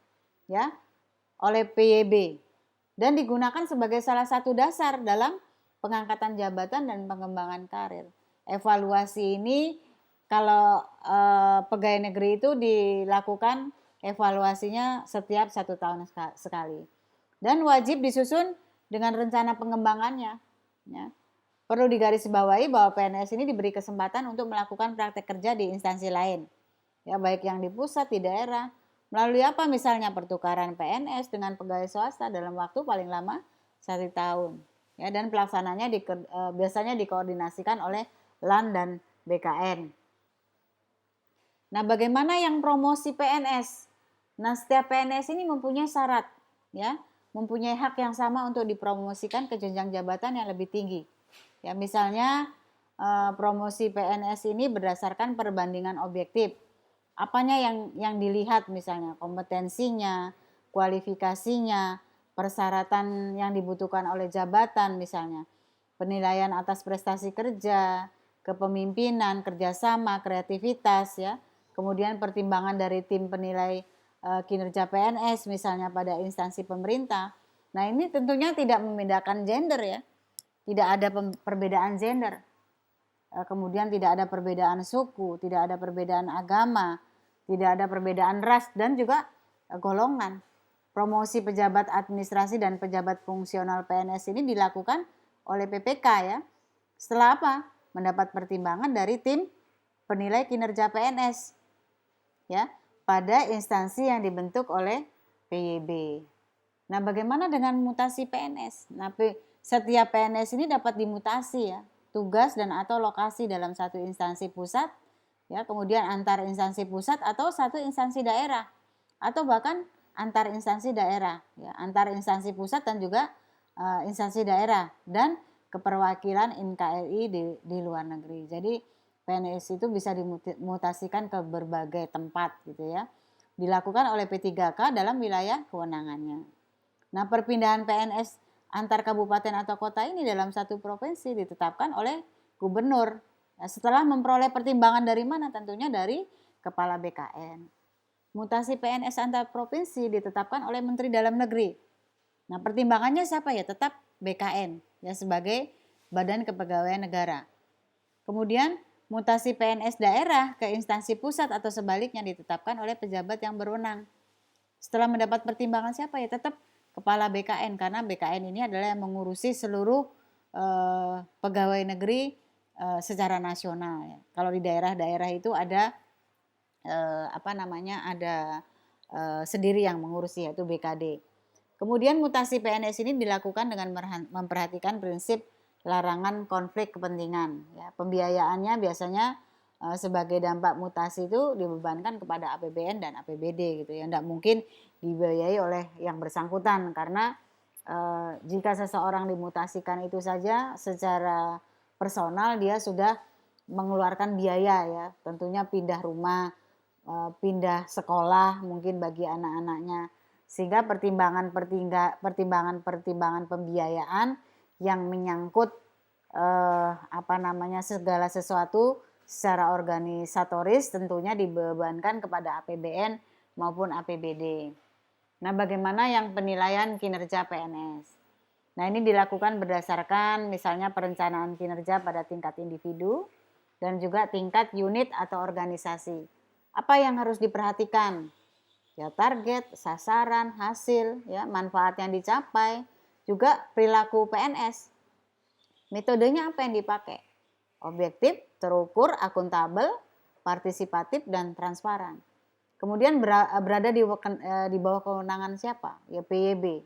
S1: ya oleh PYB dan digunakan sebagai salah satu dasar dalam pengangkatan jabatan dan pengembangan karir. Evaluasi ini kalau pegawai negeri itu dilakukan evaluasinya setiap 1 tahun sekali dan wajib disusun dengan rencana pengembangannya ya. Perlu digarisbawahi bahwa PNS ini diberi kesempatan untuk melakukan praktek kerja di instansi lain ya, baik yang di pusat, di daerah, melalui apa misalnya pertukaran PNS dengan pegawai swasta dalam waktu paling lama 1 tahun ya, dan pelaksananya biasanya dikoordinasikan oleh LAN dan BKN. Nah, bagaimana yang promosi PNS? Nah, setiap PNS ini mempunyai syarat ya, mempunyai hak yang sama untuk dipromosikan ke jenjang jabatan yang lebih tinggi. Ya, misalnya promosi PNS ini berdasarkan perbandingan objektif. Apanya yang dilihat misalnya? Kompetensinya, kualifikasinya, persyaratan yang dibutuhkan oleh jabatan misalnya. Penilaian atas prestasi kerja, kepemimpinan, kerjasama, kreativitas ya. Kemudian pertimbangan dari tim penilai kinerja PNS misalnya pada instansi pemerintah. Nah, ini tentunya tidak membedakan gender ya. Tidak ada perbedaan gender. Kemudian tidak ada perbedaan suku, tidak ada perbedaan agama, tidak ada perbedaan ras dan juga golongan. Promosi pejabat administrasi dan pejabat fungsional PNS ini dilakukan oleh PPK ya. Setelah apa? Mendapat pertimbangan dari tim penilai kinerja PNS ya, pada instansi yang dibentuk oleh PYB. Nah, bagaimana dengan mutasi PNS? Nah, setiap PNS ini dapat dimutasi ya, tugas dan atau lokasi dalam satu instansi pusat ya, kemudian antar instansi pusat atau satu instansi daerah atau bahkan antar instansi daerah ya, antar instansi pusat dan juga instansi daerah dan keperwakilan NKRI di luar negeri. Jadi PNS itu bisa dimutasikan ke berbagai tempat gitu ya. Dilakukan oleh P3K dalam wilayah kewenangannya. Nah, perpindahan PNS antar kabupaten atau kota ini dalam satu provinsi ditetapkan oleh gubernur. Nah, setelah memperoleh pertimbangan dari mana? Tentunya dari kepala BKN. Mutasi PNS antar provinsi ditetapkan oleh Menteri Dalam Negeri. Nah, pertimbangannya siapa ya? Tetap BKN ya sebagai Badan Kepegawaian Negara. Kemudian mutasi PNS daerah ke instansi pusat atau sebaliknya ditetapkan oleh pejabat yang berwenang. Setelah mendapat pertimbangan siapa ya? Tetap kepala BKN, karena BKN ini adalah yang mengurusi seluruh pegawai negeri secara nasional ya. Kalau di daerah-daerah itu ada ada sendiri yang mengurusi, yaitu BKD. Kemudian mutasi PNS ini dilakukan dengan memperhatikan prinsip larangan konflik kepentingan. Ya, pembiayaannya biasanya sebagai dampak mutasi itu dibebankan kepada APBN dan APBD gitu ya. Tidak mungkin dibiayai oleh yang bersangkutan, karena jika seseorang dimutasikan itu saja secara personal dia sudah mengeluarkan biaya ya, tentunya pindah rumah, pindah sekolah mungkin bagi anak-anaknya, sehingga pertimbangan pembiayaan yang menyangkut segala sesuatu secara organisatoris tentunya dibebankan kepada APBN maupun APBD. Nah, bagaimana yang penilaian kinerja PNS? Nah, ini dilakukan berdasarkan misalnya perencanaan kinerja pada tingkat individu dan juga tingkat unit atau organisasi. Apa yang harus diperhatikan? Ya, target, sasaran, hasil, ya, manfaat yang dicapai, juga perilaku PNS. Metodenya apa yang dipakai? Objektif, terukur, akuntabel, partisipatif, dan transparan. Kemudian berada di bawah kewenangan siapa? Ya, PYB.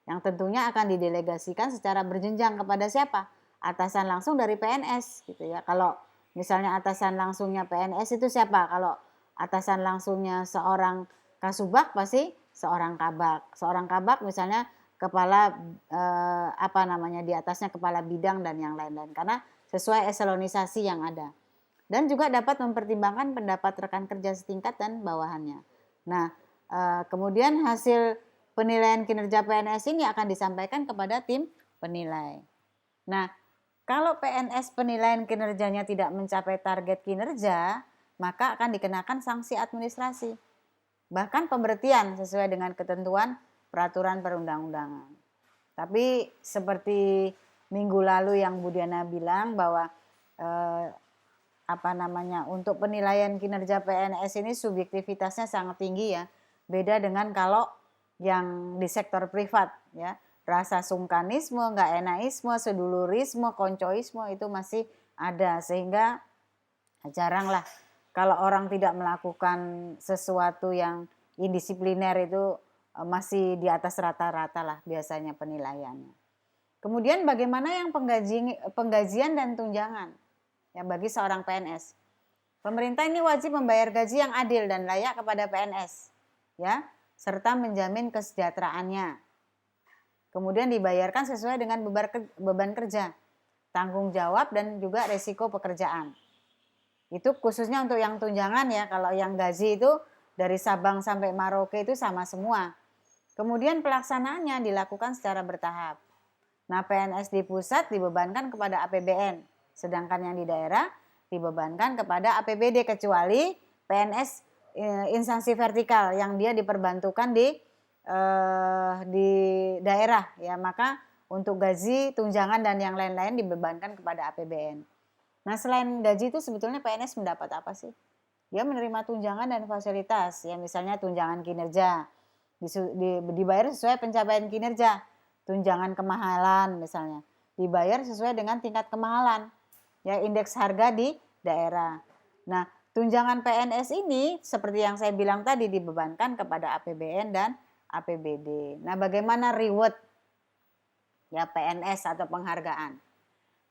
S1: Yang tentunya akan didelegasikan secara berjenjang kepada siapa? Atasan langsung dari PNS gitu ya. Kalau misalnya atasan langsungnya PNS itu siapa? Kalau atasan langsungnya seorang kasubag pasti seorang kabag. Seorang kabag misalnya kepala di atasnya kepala bidang dan yang lain-lain, karena sesuai eselonisasi yang ada. Dan juga dapat mempertimbangkan pendapat rekan kerja setingkat dan bawahannya. Nah, kemudian hasil penilaian kinerja PNS ini akan disampaikan kepada tim penilai. Nah, kalau PNS penilaian kinerjanya tidak mencapai target kinerja, maka akan dikenakan sanksi administrasi, bahkan pemberhentian sesuai dengan ketentuan peraturan perundang-undangan. Tapi seperti minggu lalu yang Bu Diana bilang bahwa untuk penilaian kinerja PNS ini subjektivitasnya sangat tinggi ya. Beda dengan kalau yang di sektor privat ya. Rasa sungkanisme, nggak enaisme, sedulurisme, koncoisme itu masih ada, sehingga jarang lah kalau orang tidak melakukan sesuatu yang indisipliner itu masih di atas rata-rata lah biasanya penilaiannya. Kemudian bagaimana yang penggajian dan tunjangan ya bagi seorang PNS? Pemerintah ini wajib membayar gaji yang adil dan layak kepada PNS ya, serta menjamin kesejahteraannya. Kemudian dibayarkan sesuai dengan beban kerja, tanggung jawab, dan juga resiko pekerjaan. Itu khususnya untuk yang tunjangan ya. Kalau yang gaji itu dari Sabang sampai Merauke itu sama semua. Kemudian pelaksanaannya dilakukan secara bertahap. Nah, PNS di pusat dibebankan kepada APBN, sedangkan yang di daerah dibebankan kepada APBD, kecuali PNS instansi vertikal yang dia diperbantukan di daerah ya, maka untuk gaji, tunjangan dan yang lain-lain dibebankan kepada APBN. Nah, selain gaji itu sebetulnya PNS mendapat apa sih? Dia menerima tunjangan dan fasilitas ya, misalnya tunjangan kinerja dibayar sesuai pencapaian kinerja, tunjangan kemahalan misalnya dibayar sesuai dengan tingkat kemahalan ya, indeks harga di daerah. Nah, tunjangan PNS ini seperti yang saya bilang tadi dibebankan kepada APBN dan APBD. Nah, bagaimana reward ya PNS atau penghargaan?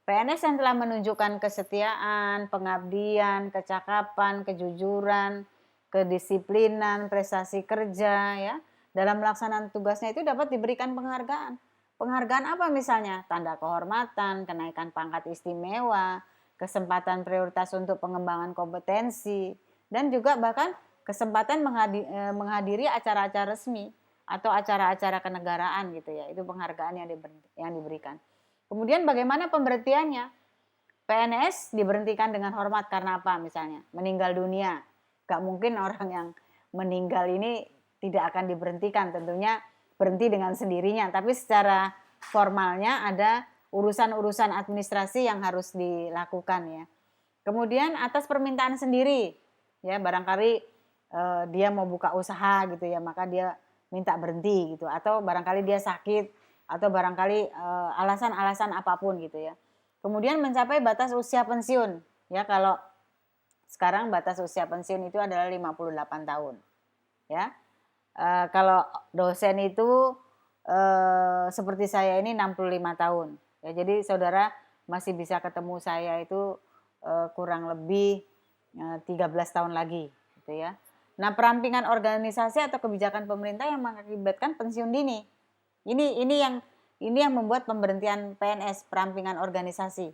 S1: PNS yang telah menunjukkan kesetiaan, pengabdian, kecakapan, kejujuran, kedisiplinan, prestasi kerja ya dalam pelaksanaan tugasnya itu dapat diberikan penghargaan. Penghargaan apa misalnya? Tanda kehormatan, kenaikan pangkat istimewa, kesempatan prioritas untuk pengembangan kompetensi, dan juga bahkan kesempatan menghadiri acara-acara resmi. atau acara-acara kenegaraan gitu ya. Itu penghargaan yang diberikan. Kemudian bagaimana pemberhentiannya? PNS diberhentikan dengan hormat karena apa misalnya? Meninggal dunia. Gak mungkin orang yang meninggal ini tidak akan diberhentikan, tentunya berhenti dengan sendirinya. Tapi secara formalnya ada urusan-urusan administrasi yang harus dilakukan ya. Kemudian atas permintaan sendiri, ya barangkali dia mau buka usaha gitu ya, maka dia minta berhenti gitu, atau barangkali dia sakit, atau barangkali alasan-alasan apapun gitu ya. Kemudian mencapai batas usia pensiun, ya kalau sekarang batas usia pensiun itu adalah 58 tahun, ya. Kalau dosen itu seperti saya ini 65 tahun, ya. Jadi saudara masih bisa ketemu saya itu kurang lebih 13 tahun lagi, gitu ya. Nah, perampingan organisasi atau kebijakan pemerintah yang mengakibatkan pensiun dini. Ini yang membuat pemberhentian PNS, perampingan organisasi,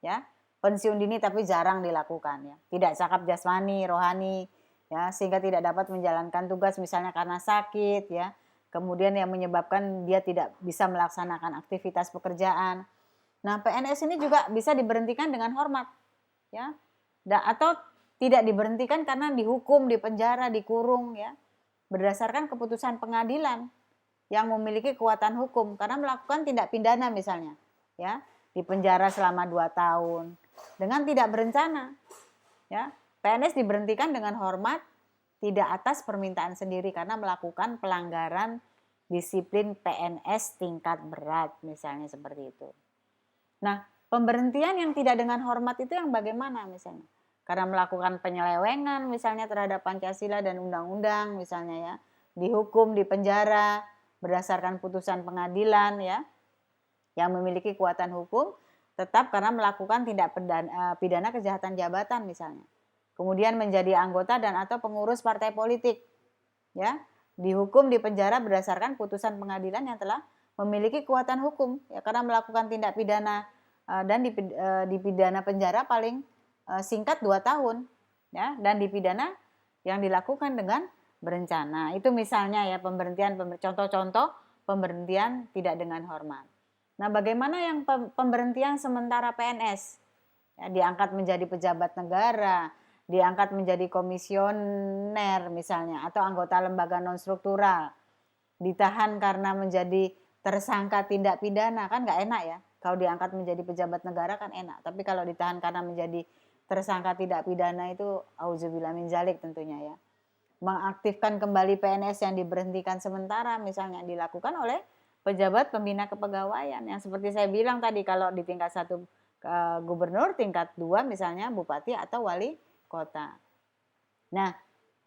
S1: ya. Pensiun dini tapi jarang dilakukan ya. Tidak cakap jasmani, rohani, ya, sehingga tidak dapat menjalankan tugas misalnya karena sakit, ya. Kemudian yang menyebabkan dia tidak bisa melaksanakan aktivitas pekerjaan. Nah, PNS ini juga bisa diberhentikan dengan hormat, ya. Atau tidak diberhentikan karena dihukum, dipenjara, dikurung ya, berdasarkan keputusan pengadilan yang memiliki kekuatan hukum karena melakukan tindak pidana misalnya, ya, dipenjara selama 2 tahun dengan tidak berencana, ya. PNS diberhentikan dengan hormat, tidak atas permintaan sendiri karena melakukan pelanggaran disiplin PNS tingkat berat misalnya seperti itu. Nah, pemberhentian yang tidak dengan hormat itu yang bagaimana misalnya? Karena melakukan penyelewengan misalnya terhadap Pancasila dan undang-undang misalnya ya, dihukum, dipenjara berdasarkan putusan pengadilan ya, yang memiliki kekuatan hukum, tetap karena melakukan tindak pidana kejahatan jabatan misalnya. Kemudian menjadi anggota dan atau pengurus partai politik ya, dihukum, dipenjara berdasarkan putusan pengadilan yang telah memiliki kekuatan hukum ya, karena melakukan tindak pidana dan dipidana penjara paling singkat 2 tahun ya, dan dipidana yang dilakukan dengan berencana. Itu misalnya ya pemberhentian, contoh-contoh pemberhentian tidak dengan hormat. Nah, bagaimana yang pemberhentian sementara PNS? Ya, diangkat menjadi pejabat negara, diangkat menjadi komisioner misalnya, atau anggota lembaga non struktural, ditahan karena menjadi tersangka tindak pidana, kan nggak enak ya. Kalau diangkat menjadi pejabat negara kan enak, tapi kalau ditahan karena menjadi tersangka tidak pidana itu auzubillah min dzalik tentunya ya. Mengaktifkan kembali PNS yang diberhentikan sementara misalnya dilakukan oleh pejabat pembina kepegawaian yang seperti saya bilang tadi, kalau di tingkat 1 gubernur, tingkat 2 misalnya bupati atau wali kota. Nah,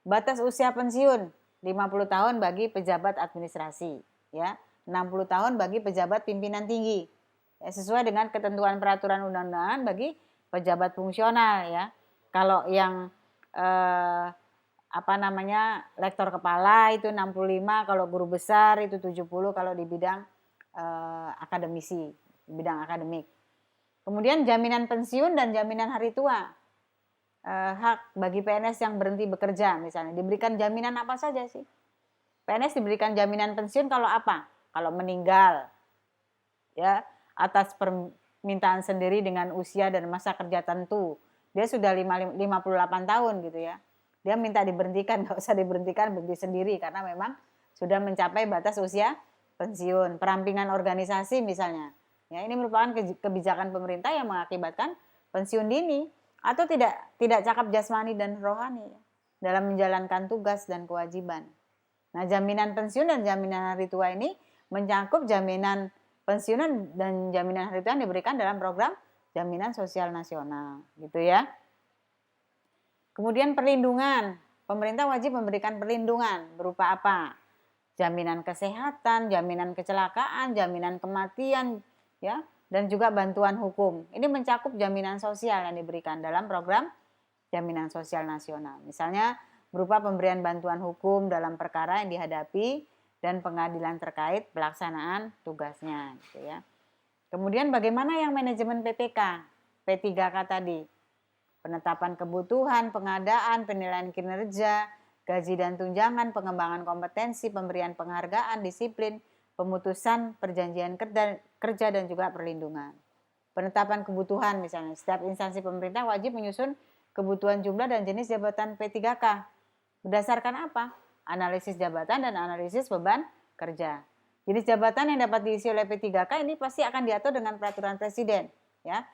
S1: batas usia pensiun 50 tahun bagi pejabat administrasi ya, 60 tahun bagi pejabat pimpinan tinggi. Ya, sesuai dengan ketentuan peraturan undang-undangan bagi pejabat fungsional ya. Kalau yang lektor kepala itu 65, kalau guru besar itu 70 kalau di bidang akademisi, di bidang akademik. Kemudian jaminan pensiun dan jaminan hari tua. Hak bagi PNS yang berhenti bekerja misalnya, diberikan jaminan apa saja sih? PNS diberikan jaminan pensiun kalau apa? Kalau meninggal ya, atas permintaan sendiri dengan usia dan masa kerja tentu. Dia sudah 58 tahun gitu ya. Dia minta diberhentikan, nggak usah diberhentikan, berhenti sendiri karena memang sudah mencapai batas usia pensiun. Perampingan organisasi misalnya. Ya, ini merupakan kebijakan pemerintah yang mengakibatkan pensiun dini atau tidak cakap jasmani dan rohani ya, dalam menjalankan tugas dan kewajiban. Nah, jaminan pensiun dan jaminan hari tua ini mencakup jaminan pensiunan dan jaminan hari tua yang diberikan dalam program jaminan sosial nasional, gitu ya. Kemudian perlindungan, pemerintah wajib memberikan perlindungan berupa apa? Jaminan kesehatan, jaminan kecelakaan, jaminan kematian, ya, dan juga bantuan hukum. Ini mencakup jaminan sosial yang diberikan dalam program jaminan sosial nasional. Misalnya berupa pemberian bantuan hukum dalam perkara yang dihadapi dan pengadilan terkait pelaksanaan tugasnya, gitu ya. Kemudian bagaimana yang manajemen PPK, P3K tadi? Penetapan kebutuhan, pengadaan, penilaian kinerja, gaji dan tunjangan, pengembangan kompetensi, pemberian penghargaan, disiplin, pemutusan perjanjian kerja dan juga perlindungan. Penetapan kebutuhan misalnya, setiap instansi pemerintah wajib menyusun kebutuhan jumlah dan jenis jabatan P3K. Berdasarkan apa? Analisis jabatan dan analisis beban kerja. Jenis jabatan yang dapat diisi oleh P3K ini pasti akan diatur dengan peraturan presiden, ya.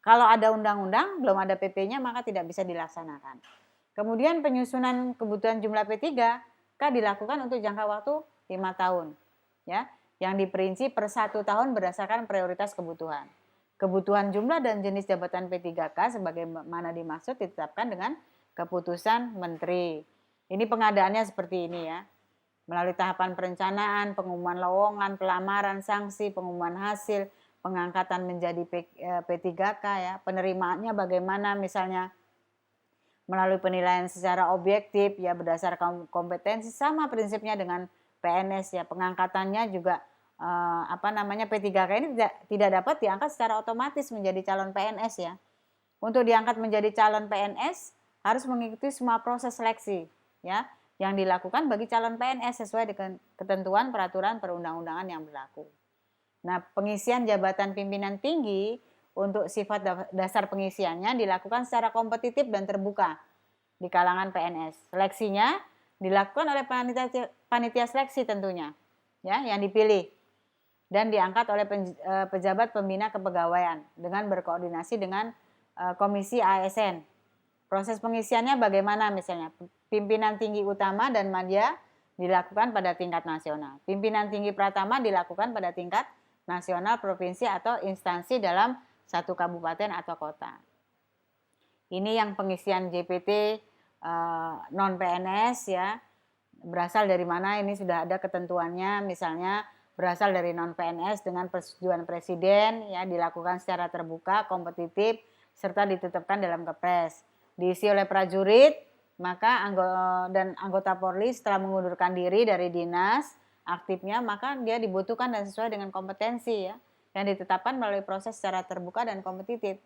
S1: Kalau ada undang-undang, belum ada PP-nya, maka tidak bisa dilaksanakan. Kemudian penyusunan kebutuhan jumlah P3K dilakukan untuk jangka waktu 5 tahun, ya, yang diperinci per 1 tahun berdasarkan prioritas kebutuhan. Kebutuhan jumlah dan jenis jabatan P3K sebagaimana dimaksud ditetapkan dengan keputusan menteri. Ini pengadaannya seperti ini, ya. Melalui tahapan perencanaan, pengumuman lowongan, pelamaran, sanksi, pengumuman hasil, pengangkatan menjadi P3K, ya. Penerimaannya bagaimana, misalnya melalui penilaian secara objektif, ya, berdasarkan kompetensi, sama prinsipnya dengan PNS, ya. Pengangkatannya juga P3K ini tidak dapat diangkat secara otomatis menjadi calon PNS, ya. Untuk diangkat menjadi calon PNS harus mengikuti semua proses seleksi, ya, yang dilakukan bagi calon PNS sesuai dengan ketentuan peraturan perundang-undangan yang berlaku. Nah, pengisian jabatan pimpinan tinggi untuk sifat dasar pengisiannya dilakukan secara kompetitif dan terbuka di kalangan PNS. Seleksinya dilakukan oleh panitia seleksi tentunya, ya, yang dipilih dan diangkat oleh pejabat pembina kepegawaian dengan berkoordinasi dengan Komisi ASN. Proses pengisiannya bagaimana, misalnya pimpinan tinggi utama dan madya dilakukan pada tingkat nasional. Pimpinan tinggi pratama dilakukan pada tingkat nasional, provinsi atau instansi dalam satu kabupaten atau kota. Ini yang pengisian JPT non PNS, ya. Berasal dari mana? Ini sudah ada ketentuannya, misalnya berasal dari non PNS dengan persetujuan presiden, ya, dilakukan secara terbuka, kompetitif, serta ditetapkan dalam Kepres. Diisi oleh prajurit, maka anggota Polri setelah mengundurkan diri dari dinas aktifnya, maka dia dibutuhkan dan sesuai dengan kompetensi, ya, yang ditetapkan melalui proses secara terbuka dan kompetitif.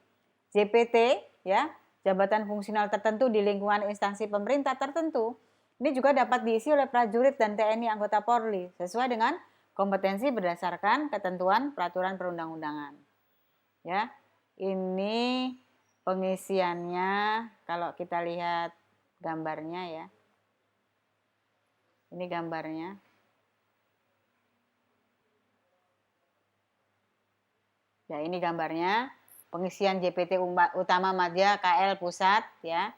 S1: JPT, ya, jabatan fungsional tertentu di lingkungan instansi pemerintah tertentu, ini juga dapat diisi oleh prajurit dan TNI anggota Polri sesuai dengan kompetensi berdasarkan ketentuan peraturan perundang-undangan, ya. Ini pengisiannya, kalau kita lihat gambarnya, ya. Ini gambarnya. Ya, ini gambarnya. Pengisian JPT utama madya KL pusat, ya.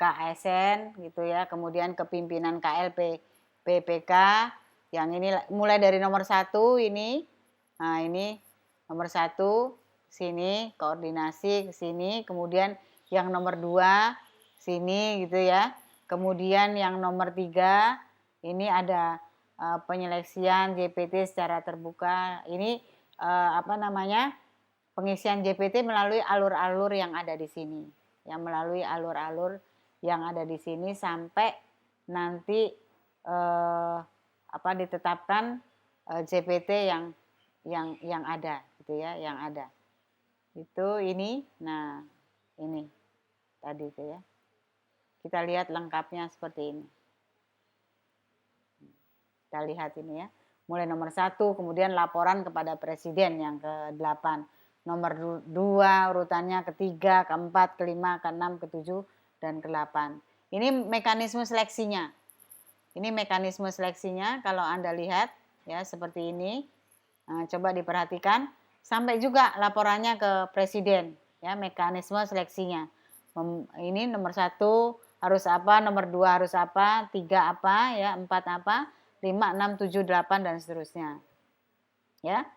S1: KSN gitu, ya. Kemudian kepimpinan KLP PPK. Yang ini mulai dari nomor 1 ini. Nah, ini nomor 1 sini, koordinasi ke sini, kemudian yang nomor 2 sini gitu, ya. Kemudian yang nomor 3 ini ada penyeleksian JPT secara terbuka. Ini pengisian JPT melalui alur-alur yang ada di sini. Yang melalui alur-alur yang ada di sini sampai nanti ditetapkan JPT yang ada gitu, ya, yang ada. Itu ini. Nah, ini tadi itu, ya. Kita lihat lengkapnya seperti ini. Kita lihat ini, ya. Mulai nomor 1, kemudian laporan kepada presiden yang ke-8. Nomor 2 urutannya ke-3, ke-4, ke-5, ke-6, ke-7 dan ke-8. Ini mekanisme seleksinya. Ini mekanisme seleksinya kalau Anda lihat, ya, seperti ini. Nah, coba diperhatikan sampai juga laporannya ke presiden, ya, mekanisme seleksinya. Ini nomor 1 harus apa, nomor 2 harus apa, 3 apa, ya, 4 apa, 5, 6, 7, 8 dan seterusnya. Ya.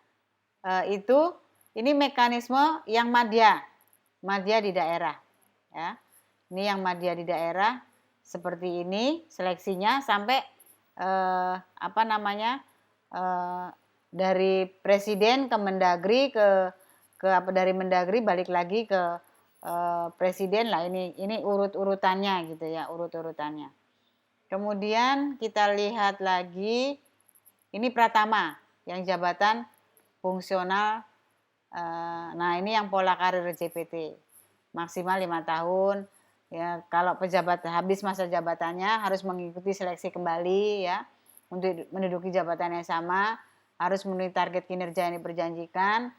S1: Ini mekanisme yang madya di daerah, ya. Ini yang madya di daerah seperti ini seleksinya sampai dari presiden ke Mendagri dari Mendagri balik lagi ke presiden lah. Ini urut-urutannya gitu, ya, urut-urutannya. Kemudian kita lihat lagi ini pratama yang jabatan fungsional. Nah, ini yang pola karir JPT maksimal 5 tahun. Ya, kalau pejabat habis masa jabatannya harus mengikuti seleksi kembali ya untuk menduduki jabatan yang sama, harus memenuhi target kinerja yang diperjanjikan,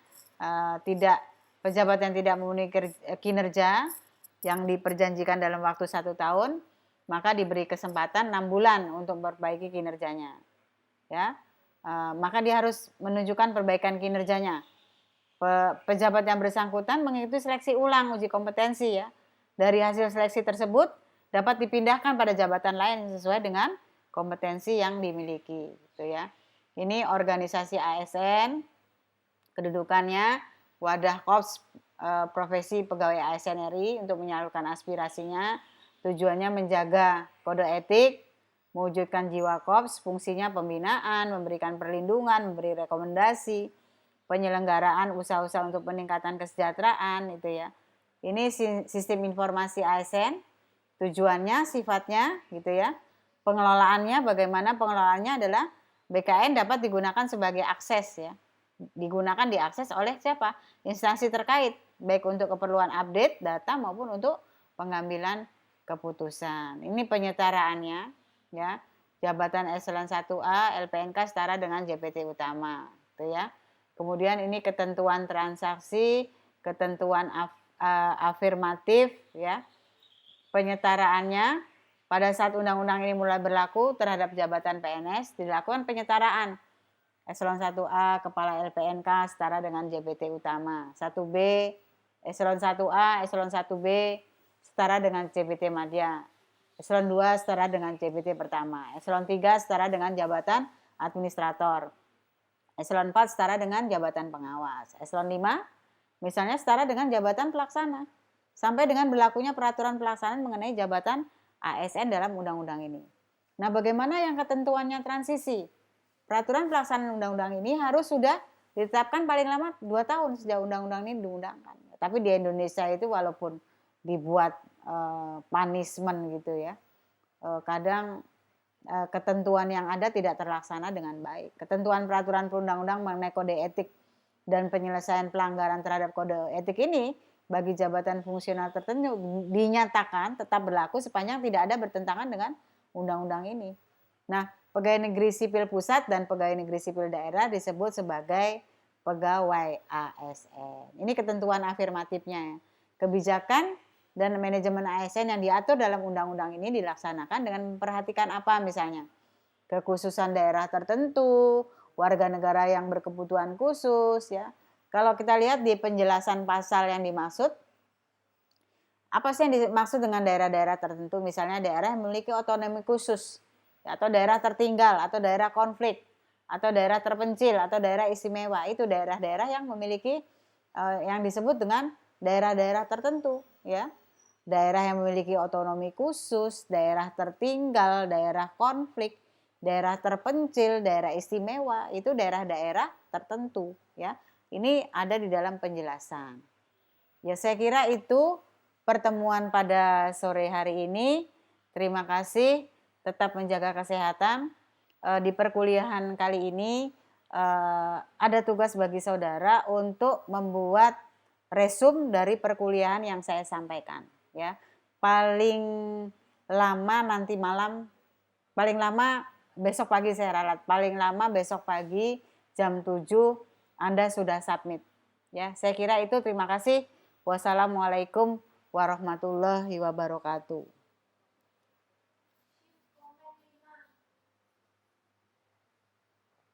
S1: tidak pejabat yang tidak memenuhi kinerja yang diperjanjikan dalam waktu 1 tahun, maka diberi kesempatan 6 bulan untuk memperbaiki kinerjanya. Ya, maka dia harus menunjukkan perbaikan kinerjanya. Pejabat yang bersangkutan mengikuti seleksi ulang uji kompetensi ya. Dari hasil seleksi tersebut dapat dipindahkan pada jabatan lain sesuai dengan kompetensi yang dimiliki gitu ya. Ini organisasi ASN, kedudukannya wadah korps profesi pegawai ASN RI untuk menyalurkan aspirasinya. Tujuannya menjaga kode etik, mewujudkan jiwa korps, fungsinya pembinaan, memberikan perlindungan, memberi rekomendasi, penyelenggaraan usaha-usaha untuk peningkatan kesejahteraan itu ya. Ini sistem informasi ASN, tujuannya, sifatnya gitu ya. Pengelolaannya, bagaimana pengelolaannya adalah BKN dapat digunakan sebagai akses ya. Digunakan diakses oleh siapa? Instansi terkait, baik untuk keperluan update data maupun untuk pengambilan keputusan. Ini penyetaraannya ya. Jabatan eselon 1A LPNK setara dengan JPT utama gitu ya. Kemudian ini ketentuan transaksi, ketentuan afirmatif ya. Penyetaraannya pada saat undang-undang ini mulai berlaku terhadap jabatan PNS dilakukan penyetaraan. Eselon 1A kepala LPNK setara dengan JPT utama. 1B eselon 1A, eselon 1B setara dengan JPT madya. Eselon 2 setara dengan JPT pertama. Eselon 3 setara dengan jabatan administrator. Eselon 4 setara dengan jabatan pengawas. Eselon 5 misalnya setara dengan jabatan pelaksana. Sampai dengan berlakunya peraturan pelaksanaan mengenai jabatan ASN dalam undang-undang ini. Nah, bagaimana yang ketentuannya transisi? Peraturan pelaksanaan undang-undang ini harus sudah ditetapkan paling lama 2 tahun sejak undang-undang ini diundangkan. Tapi di Indonesia itu walaupun dibuat punishment gitu ya, kadang ketentuan yang ada tidak terlaksana dengan baik. Ketentuan peraturan perundang-undang mengenai kode etik dan penyelesaian pelanggaran terhadap kode etik ini bagi jabatan fungsional tertentu dinyatakan tetap berlaku sepanjang tidak ada bertentangan dengan undang-undang ini. Nah, pegawai negeri sipil pusat dan pegawai negeri sipil daerah disebut sebagai pegawai ASN. Ini ketentuan afirmatifnya. Kebijakan dan manajemen ASN yang diatur dalam undang-undang ini dilaksanakan dengan memperhatikan apa misalnya? Kekhususan daerah tertentu, warga negara yang berkebutuhan khusus ya. Kalau kita lihat di penjelasan pasal yang dimaksud, apa sih yang dimaksud dengan daerah-daerah tertentu? Misalnya daerah yang memiliki otonomi khusus, ya, atau daerah tertinggal, atau daerah konflik, atau daerah terpencil, atau daerah istimewa. Itu daerah-daerah yang memiliki yang disebut dengan daerah-daerah tertentu, ya. Daerah yang memiliki otonomi khusus, daerah tertinggal, daerah konflik, daerah terpencil, daerah istimewa, itu daerah-daerah tertentu, ya. Ini ada di dalam penjelasan. Ya, saya kira itu pertemuan pada sore hari ini. Terima kasih, tetap menjaga kesehatan. Di perkuliahan kali ini ada tugas bagi saudara untuk membuat resum dari perkuliahan yang saya sampaikan. Ya, paling lama nanti malam, paling lama besok pagi saya ralat, paling lama besok pagi jam 7 Anda sudah submit. Ya, saya kira itu. Terima kasih. Wassalamualaikum warahmatullahi wabarakatuh.